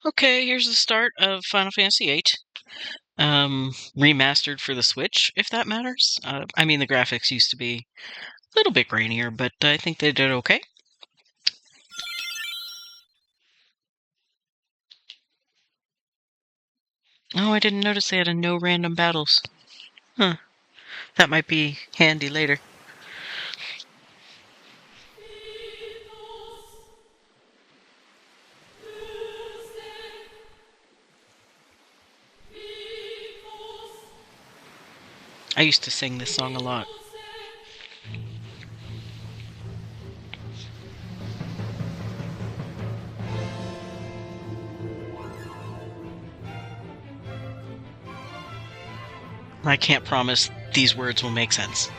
Okay, here's the start of Final Fantasy VIII. Remastered for the Switch, if that matters. I mean, the graphics used to be a little bit grainier, but I think they did okay. Oh, I didn't notice they had a no random battles. Huh. That might be handy later. I used to sing this song a lot. I can't promise these words will make sense.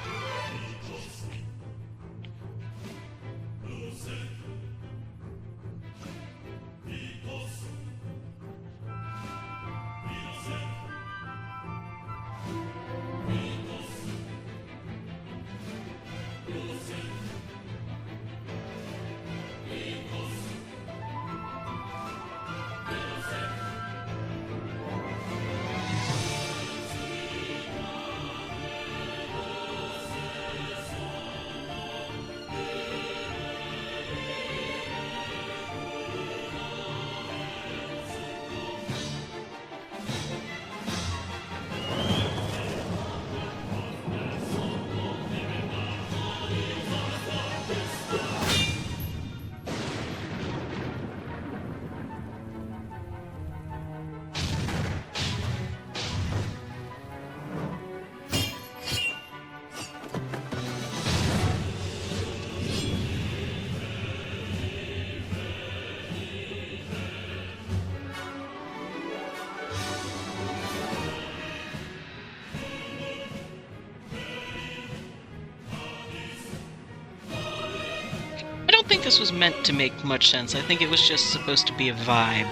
I don't think this was meant to make much sense. I think it was just supposed to be a vibe.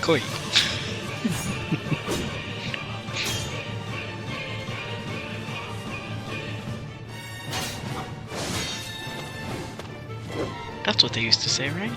Koi. That's what they used to say, right?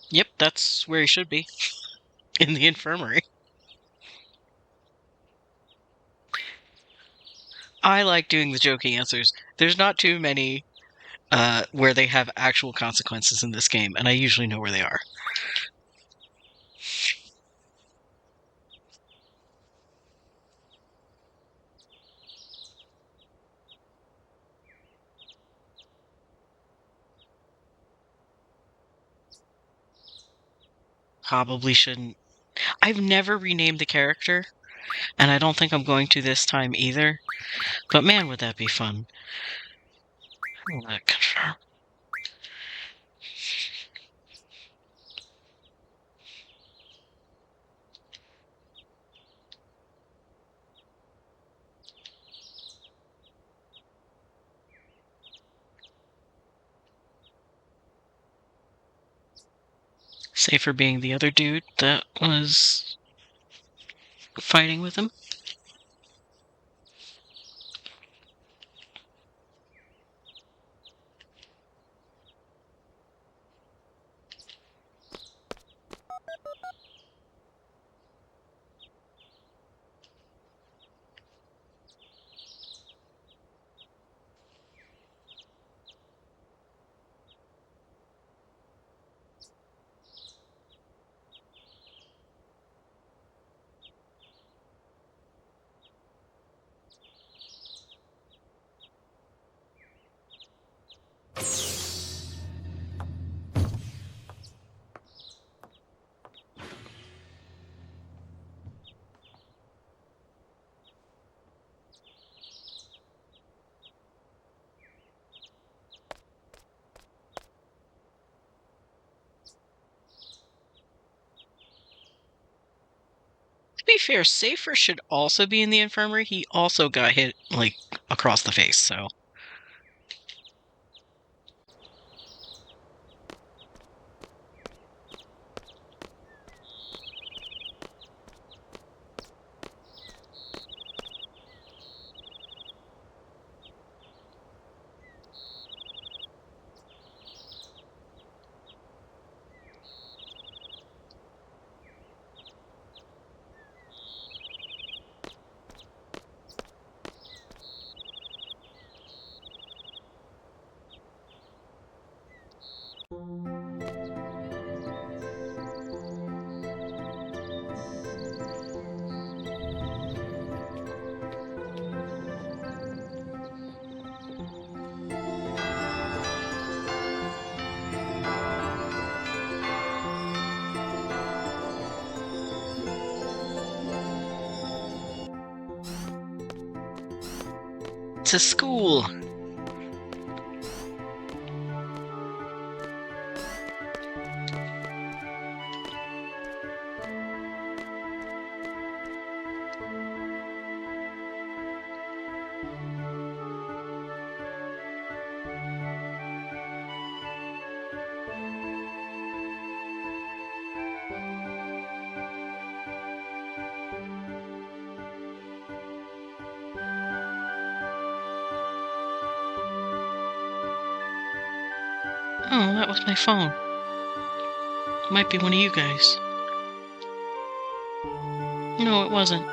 Yep, that's where he should be. In the infirmary. I like doing the joking answers. There's not too many where they have actual consequences in this game, and I usually know where they are. Probably shouldn't. I've never renamed the character, and I don't think I'm going to this time either. But man, would that be fun. Confirm. Safer being the other dude that was fighting with him. be fair, Safer should also be in the infirmary. He also got hit, like, across the face, so... To school! Oh, that was my phone. Might be one of you guys. No, it wasn't.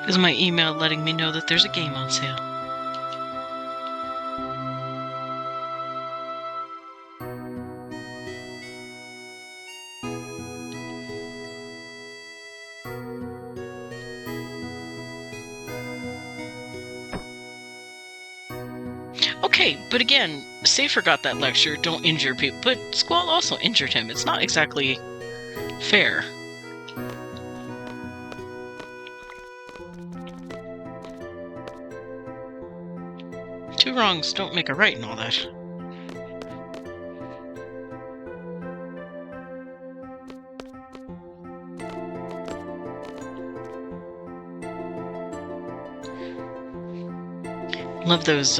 It was my email letting me know that there's a game on sale. Okay, but again, Safer got that lecture, don't injure people, but Squall also injured him. It's not exactly fair. Two wrongs don't make a right and all that. Love those,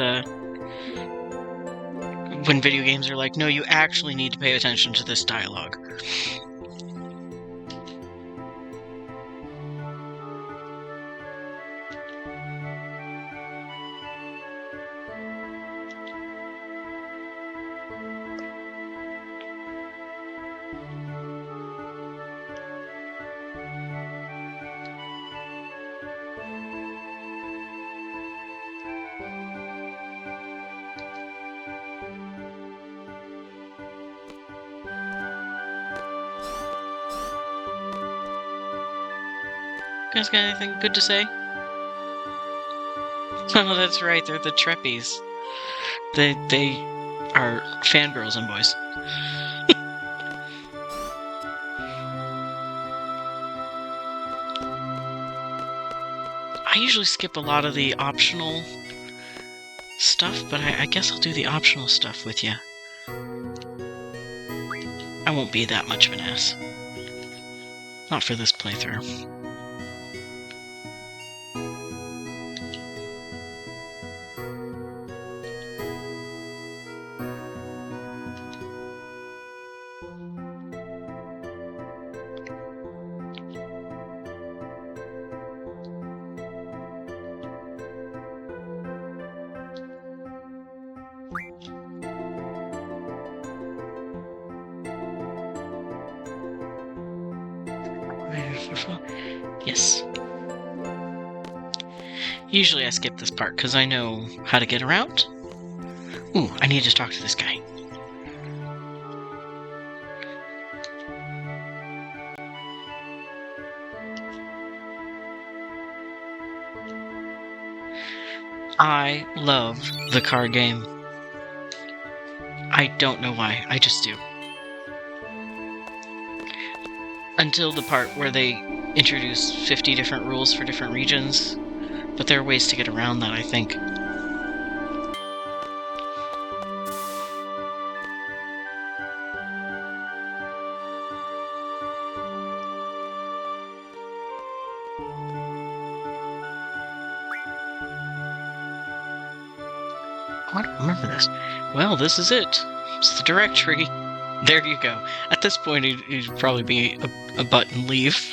when video games are like, no, you actually need to pay attention to this dialogue. You guys got anything good to say? Oh, that's right, they're the Treppies. They are fangirls and boys. I usually skip a lot of the optional stuff, but I guess I'll do the optional stuff with you. I won't be that much of an ass. Not for this playthrough. Yes. Usually I skip this part because I know how to get around. Ooh, I need to talk to this guy. I love the card game. I don't know why, I just do. Until the part where they introduce 50 different rules for different regions, but there are ways to get around that, I think. I don't remember this. Well, this is it. It's the directory. There you go. At this point, it'd probably be a button leave.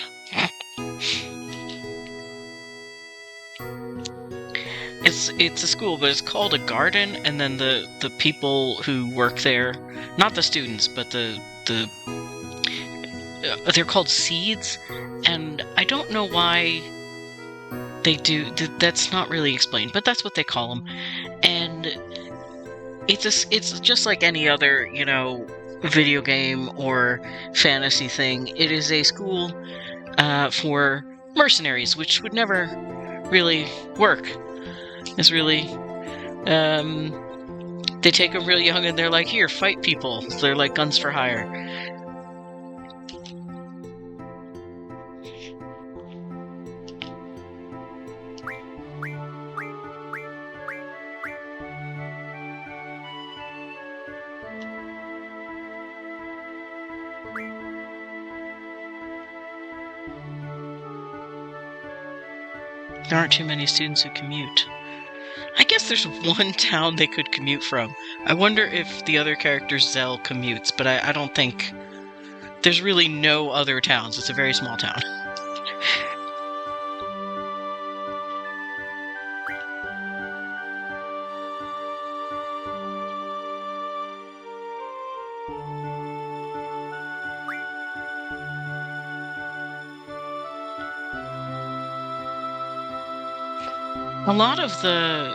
It's a school, but it's called a garden, and then the people who work there, not the students, but they're called seeds, and I don't know why they do. That's not really explained, but that's what they call them, and it's just like any other, video game or fantasy thing. It is a school for mercenaries, which would never really work. It's really, they take them really young and they're like, here, fight people. They're like guns for hire. There aren't too many students who commute. I guess there's one town they could commute from. I wonder if the other character Zell commutes, but I don't think... There's really no other towns. It's a very small town. A lot of the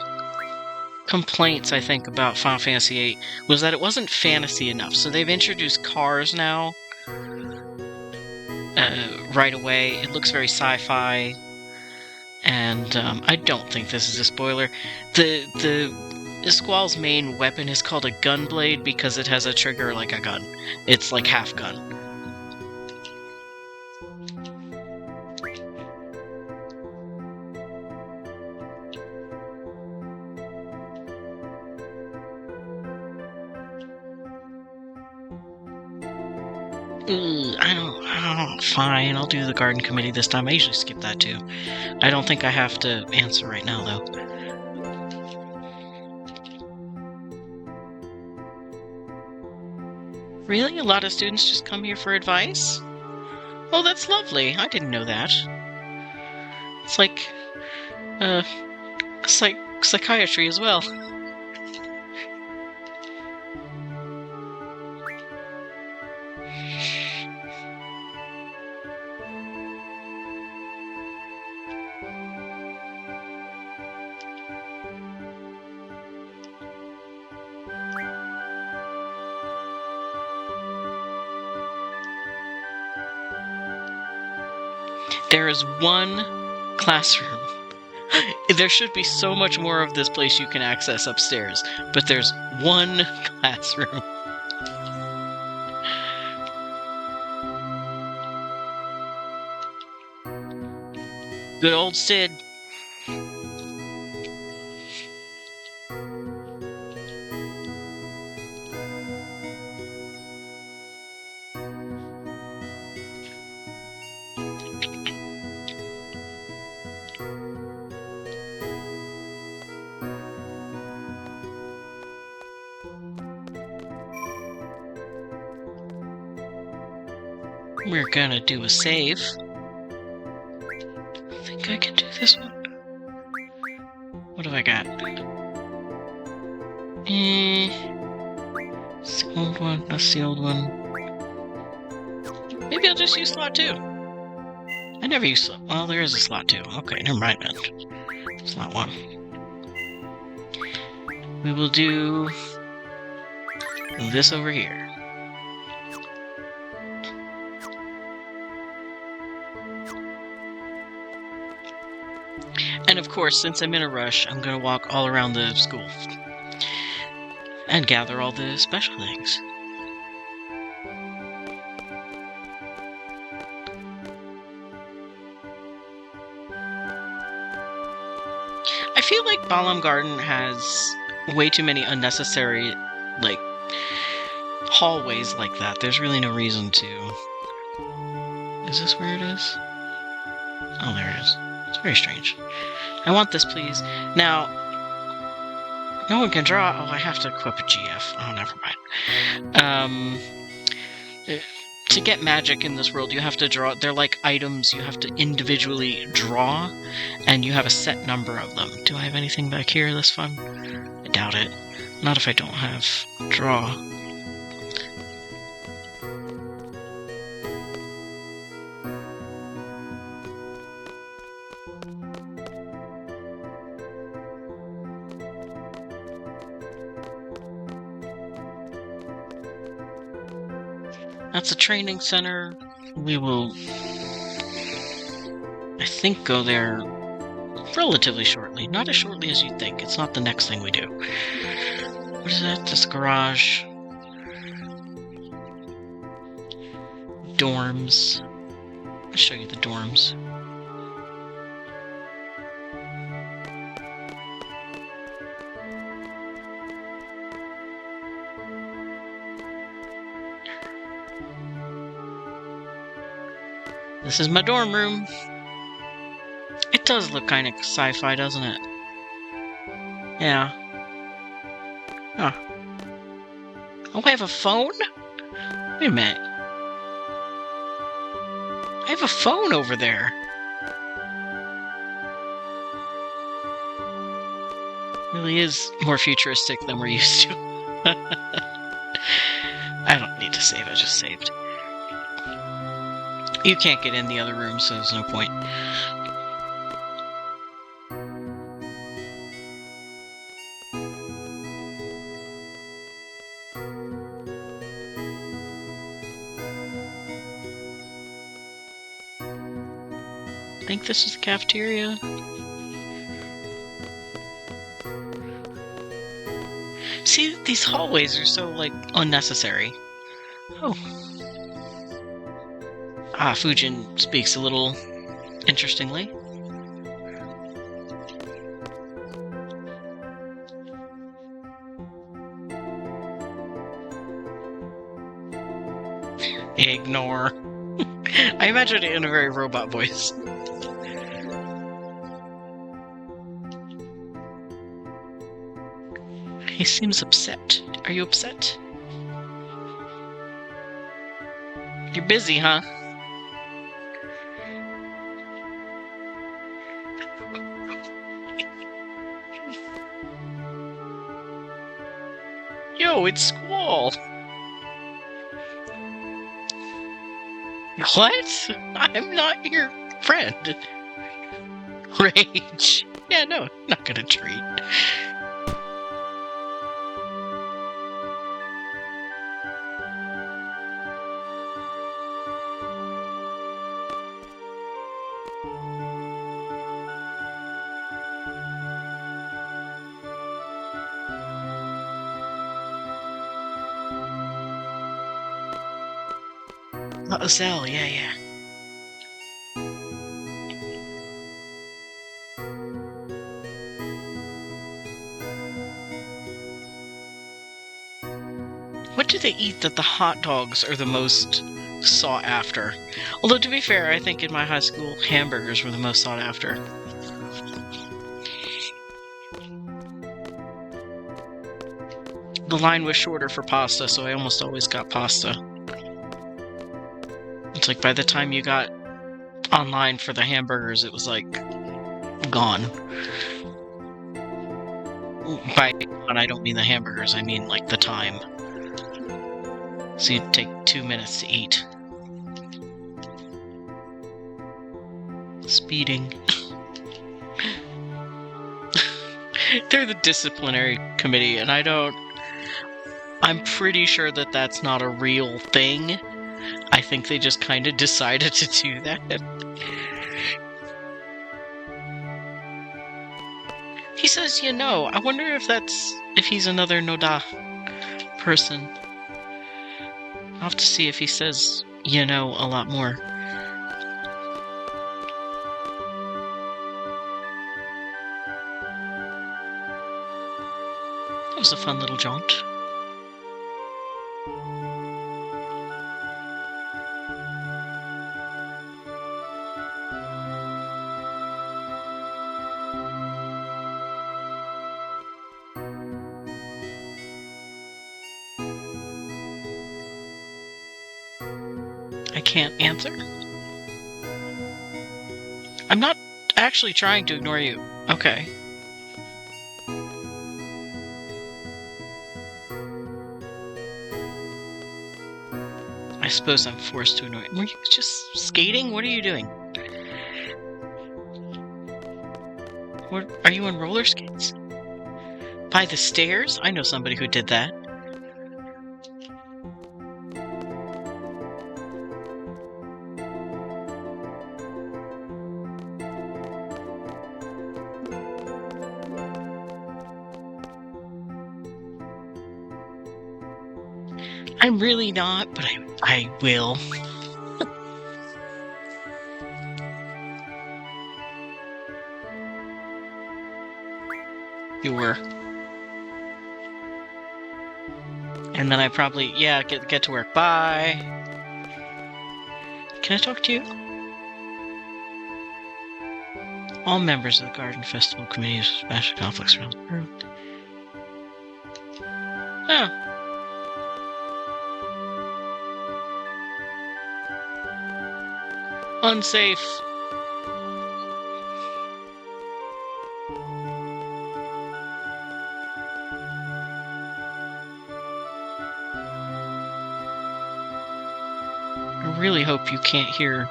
complaints, I think, about Final Fantasy VIII was that it wasn't fantasy enough. So they've introduced cars now right away. It looks very sci-fi, and I don't think this is a spoiler. The Squall's main weapon is called a gunblade because it has a trigger like a gun. It's like half gun. Fine, I'll do the garden committee this time. I usually skip that too. I don't think I have to answer right now, though. Really? A lot of students just come here for advice? Oh, that's lovely. I didn't know that. It's like, psychiatry as well. There is one classroom. There should be so much more of this place you can access upstairs, but there's one classroom. Good old Sid. We're gonna do a save. I think I can do this one. What have I got? It's the old one. That's the old one. Maybe I'll just use slot 2. I never use slot. Well, there is a slot 2. Okay, never mind then. Slot 1. We will do this over here. And of course, since I'm in a rush, I'm going to walk all around the school and gather all the special things. I feel like Balam Garden has way too many unnecessary, hallways like that. There's really no reason to. Is this where it is? Oh, there it is. It's very strange. I want this, please. Now, No one can draw. Oh, I have to equip a GF. Oh, never mind. To get magic in this world, you have to draw. They're like items you have to individually draw, and you have a set number of them. Do I have anything back here that's fun? I doubt it. Not if I don't have draw. That's a training center. We will, I think, go there relatively shortly. Not as shortly as you'd think. It's not the next thing we do. What is that? This garage. Dorms. I'll show you the dorms. This is my dorm room. It does look kind of sci-fi, doesn't it? Yeah. Huh. Oh, I have a phone? Wait a minute. I have a phone over there. Really is more futuristic than we're used to. I don't need to save, I just saved. You can't get in the other room, so there's no point. I think this is the cafeteria. See, these hallways are so, like, unnecessary. Oh. Ah, Fujin speaks a little interestingly. Ignore. I imagine it in a very robot voice. He seems upset. Are you upset? You're busy, huh? Yo, it's Squall! What? I'm not your friend. Rage. Yeah, no, not gonna treat. Zell, yeah. What do they eat that the hot dogs are the most sought after? Although, to be fair, I think in my high school, hamburgers were the most sought after. The line was shorter for pasta, so I almost always got pasta. It's like by the time you got online for the hamburgers, it was like gone. By gone, I don't mean the hamburgers, I mean like the time. So you'd take 2 minutes to eat. Speeding. They're the disciplinary committee, and I'm pretty sure that that's not a real thing. I think they just kind of decided to do that. He says, I wonder if he's another Noda person. I'll have to see if he says, a lot more. That was a fun little jaunt. I can't answer. I'm not actually trying to ignore you. Okay. I suppose I'm forced to ignore you. Were you just skating? What are you doing? What, are you on roller skates? By the stairs? I know somebody who did that. I'm really not, but I will. You were. And then I probably, yeah, get to work. Bye. Can I talk to you? All members of the Garden Festival Committee have special conflicts around the world. Oh. Unsafe. I really hope you can't hear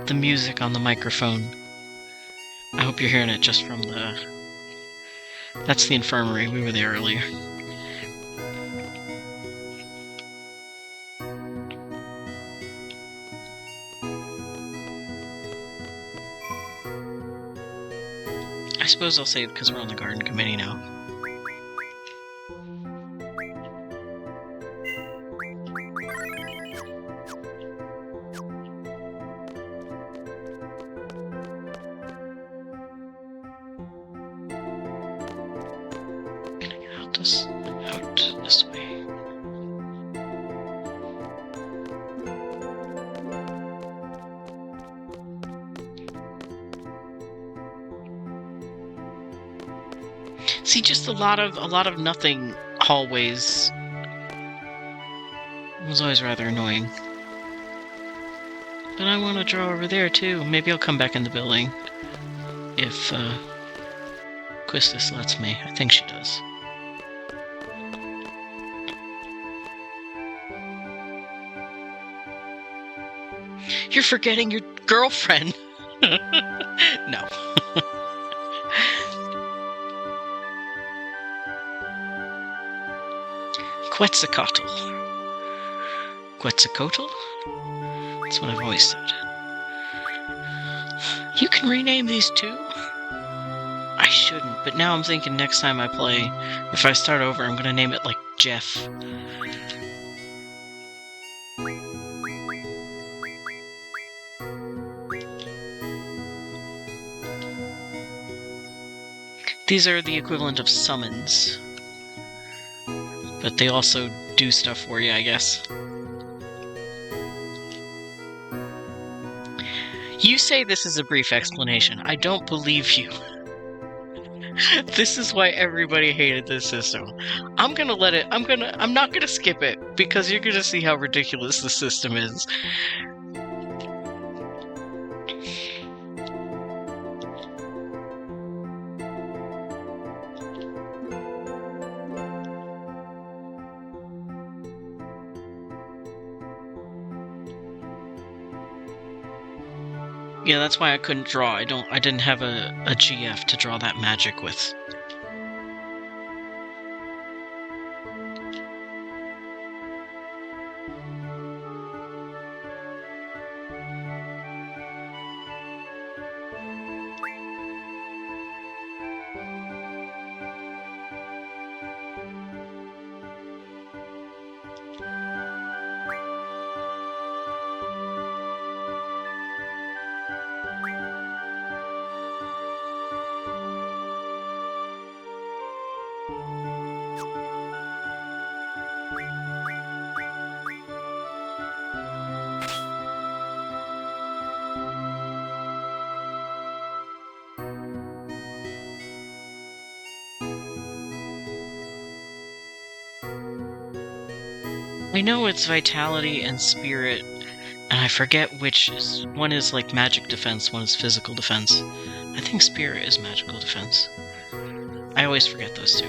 the music on the microphone. I hope you're hearing it just from the... That's the infirmary. We were there earlier. I suppose I'll say it because we're on the garden committee now. Out this way. See, just a lot of nothing hallways. It was always rather annoying. But I want to draw over there too. Maybe I'll come back in the building if Quistis lets me. I think she does. You're forgetting your girlfriend. No. Quetzalcoatl. Quetzalcoatl? That's what I've always said. You can rename these too? I shouldn't, but now I'm thinking next time I play, if I start over, I'm gonna name it like Jeff. These are the equivalent of summons. But they also do stuff for you, I guess. You say this is a brief explanation. I don't believe you. This is why everybody hated this system. I'm gonna let it, I'm not gonna skip it, because you're gonna see how ridiculous the system is. Yeah, that's why I couldn't draw. I didn't have a GF to draw that magic with. I know it's vitality and spirit, And I forget which is... One is like magic defense, one is physical defense. I think Spirit is magical defense. I always forget those two.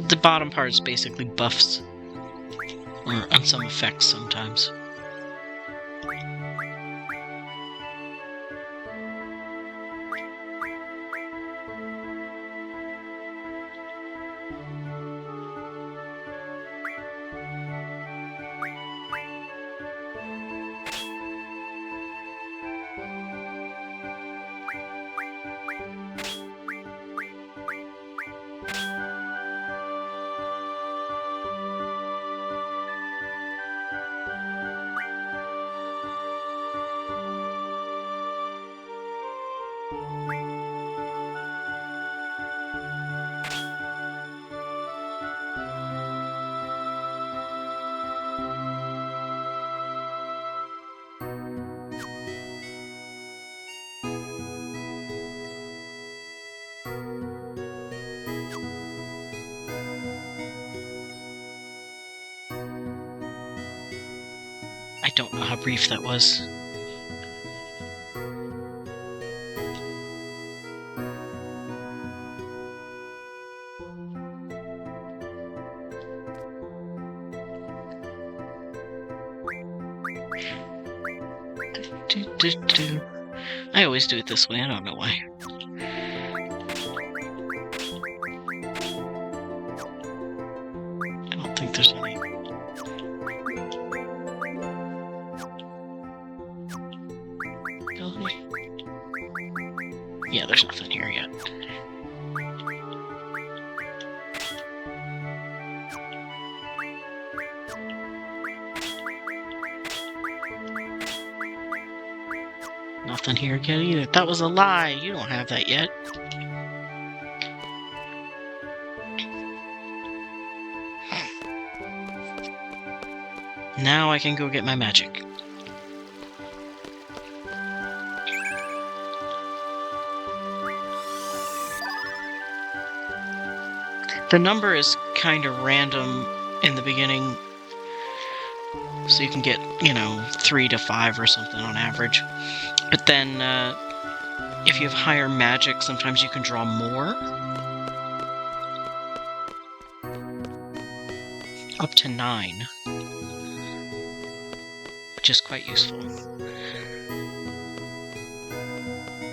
The bottom part is basically buffs. Or on some effects sometimes. I don't know how brief that was. I always do it this way, I don't know why. I don't think there's any. Yeah, there's nothing here yet. Nothing here yet either. That was a lie. You don't have that yet. Now I can go get my magic. The number is kind of random in the beginning, so you can get, 3 to 5 or something on average. But then, if you have higher magic, sometimes you can draw more. Up to 9. Which is quite useful.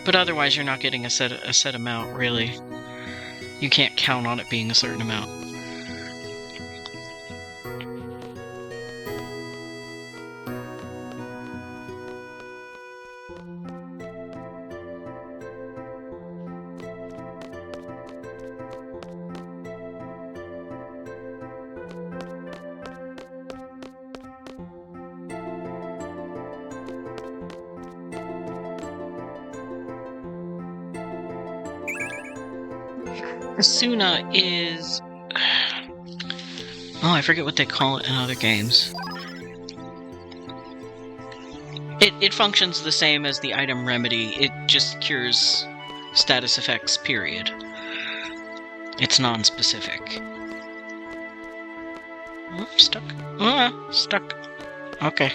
But otherwise, you're not getting a set amount, really. You can't count on it being a certain amount. Asuna is... Oh, I forget what they call it in other games. It functions the same as the item remedy. It just cures status effects, period. It's non-specific. Oh, stuck. Stuck. Okay.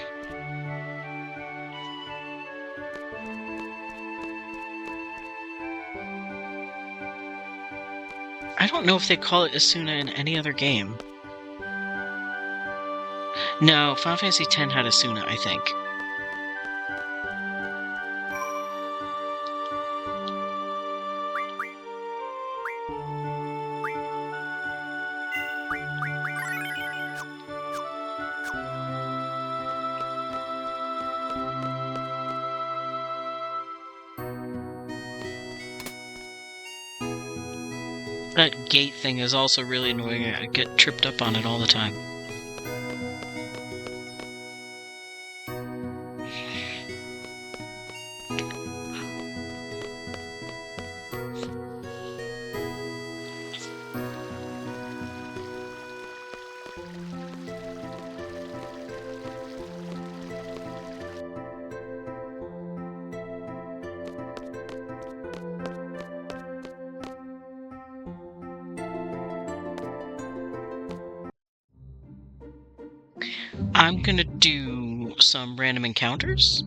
I don't know if they call it Asuna in any other game. No, Final Fantasy X had Asuna, I think. That gate thing is also really annoying. I get tripped up on it all the time. I'm gonna do some random encounters,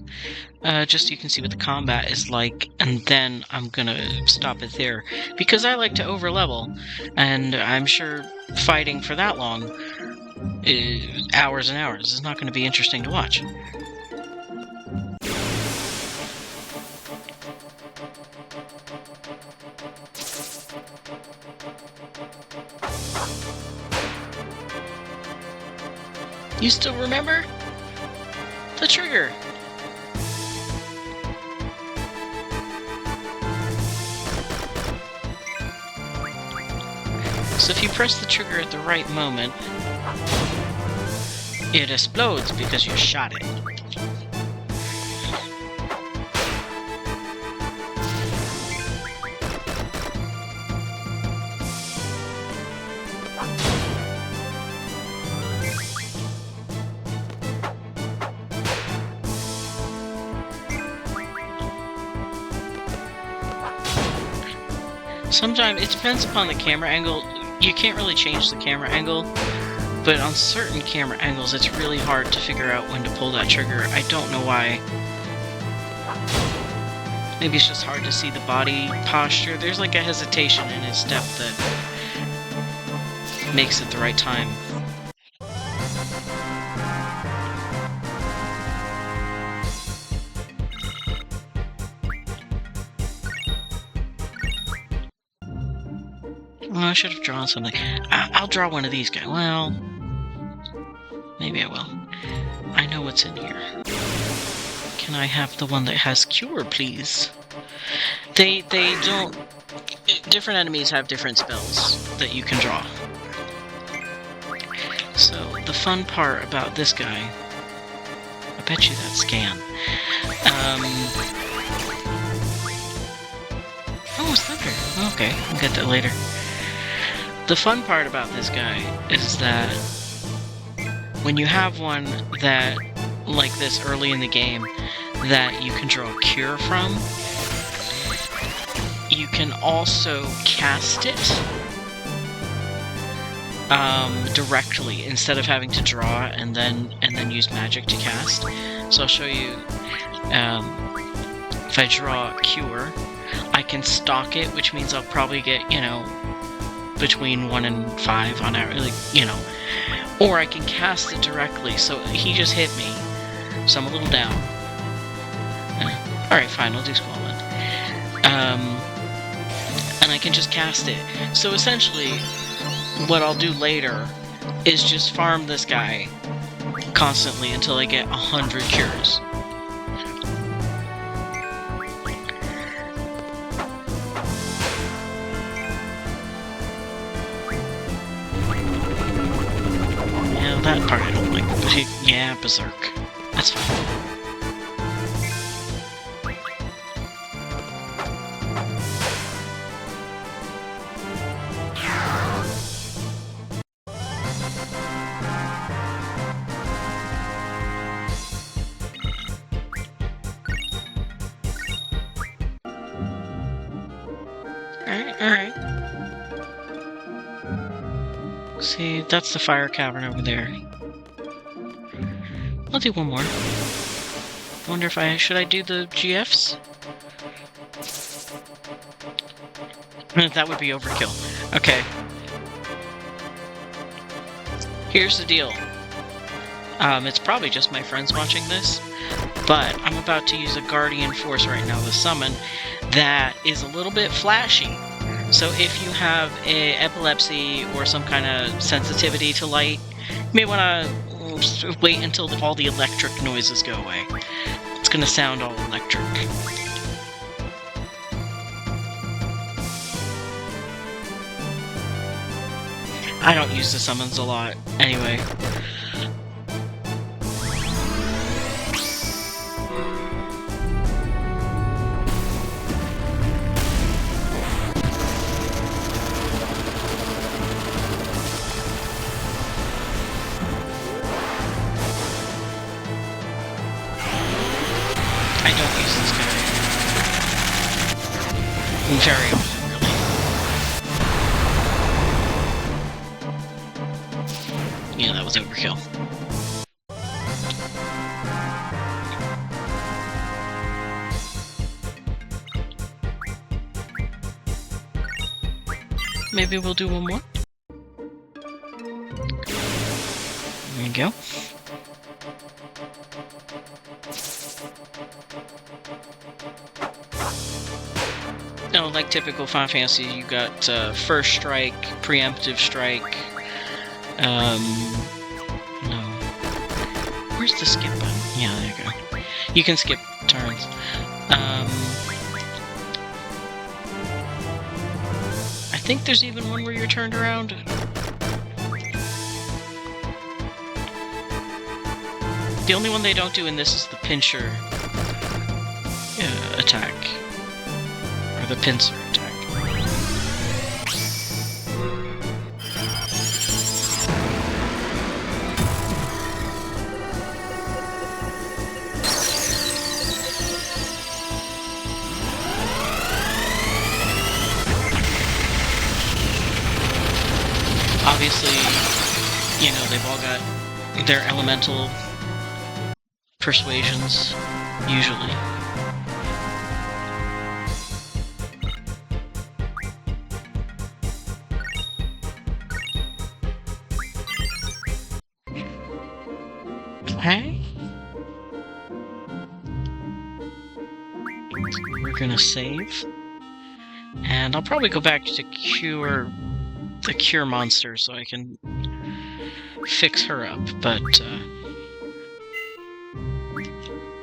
just so you can see what the combat is like, and then I'm gonna stop it there, because I like to overlevel, and I'm sure fighting for that long, hours and hours, is not going to be interesting to watch. You still remember? The trigger! So if you press the trigger at the right moment, it explodes because you shot it. Sometimes it depends upon the camera angle. You can't really change the camera angle, but on certain camera angles it's really hard to figure out when to pull that trigger. I don't know why. Maybe it's just hard to see the body posture. There's like a hesitation in his step that makes it the right time. Well, I should have drawn something. I'll draw one of these guys. Well, maybe I will. I know what's in here. Can I have the one that has cure, please? They don't... Different enemies have different spells that you can draw. So, the fun part about this guy... I bet you that's scan. Oh, it's thunder. Okay, I'll get that later. The fun part about this guy is that when you have one that, like this early in the game, that you can draw a cure from, you can also cast it directly instead of having to draw and then use magic to cast. So I'll show you. If I draw a cure, I can stock it, which means I'll probably get, you know, between 1 and 5 on average, like, you know. Or I can cast it directly, so he just hit me, so I'm a little down. Alright, fine, I'll do Squallman. And I can just cast it. So essentially, what I'll do later is just farm this guy constantly until I get 100 cures. That part I don't like, but yeah, Berserk. That's fine. Alright. See, that's the fire cavern over there. I'll do one more. I wonder if should I do the GFs? That would be overkill. Okay. Here's the deal. It's probably just my friends watching this, but I'm about to use a Guardian Force right now, the summon, that is a little bit flashy. So if you have epilepsy or some kind of sensitivity to light, you may want to wait until all the electric noises go away. It's going to sound all electric. I don't use the summons a lot, anyway. I don't use this guy very often, really. Yeah, that was overkill. maybe we'll do one more. There you go. No, like typical Final Fantasy, you got first strike, preemptive strike. No. Where's the skip button? Yeah, there you go. You can skip turns. I think there's even one where you're turned around. The only one they don't do in this is the pincher attack. Or the pincer attack. Obviously, you know, they've all got their elemental persuasions, usually. Okay. We're gonna save. And I'll probably go back to cure the cure monster so I can fix her up, but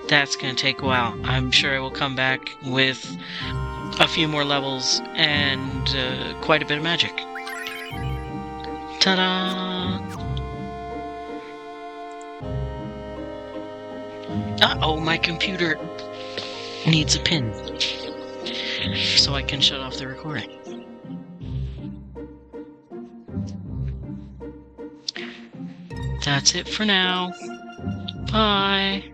that's gonna take a while. I'm sure I will come back with a few more levels and quite a bit of magic. Ta-da! Uh-oh, my computer needs a pin so I can shut off the recording. That's it for now. Bye.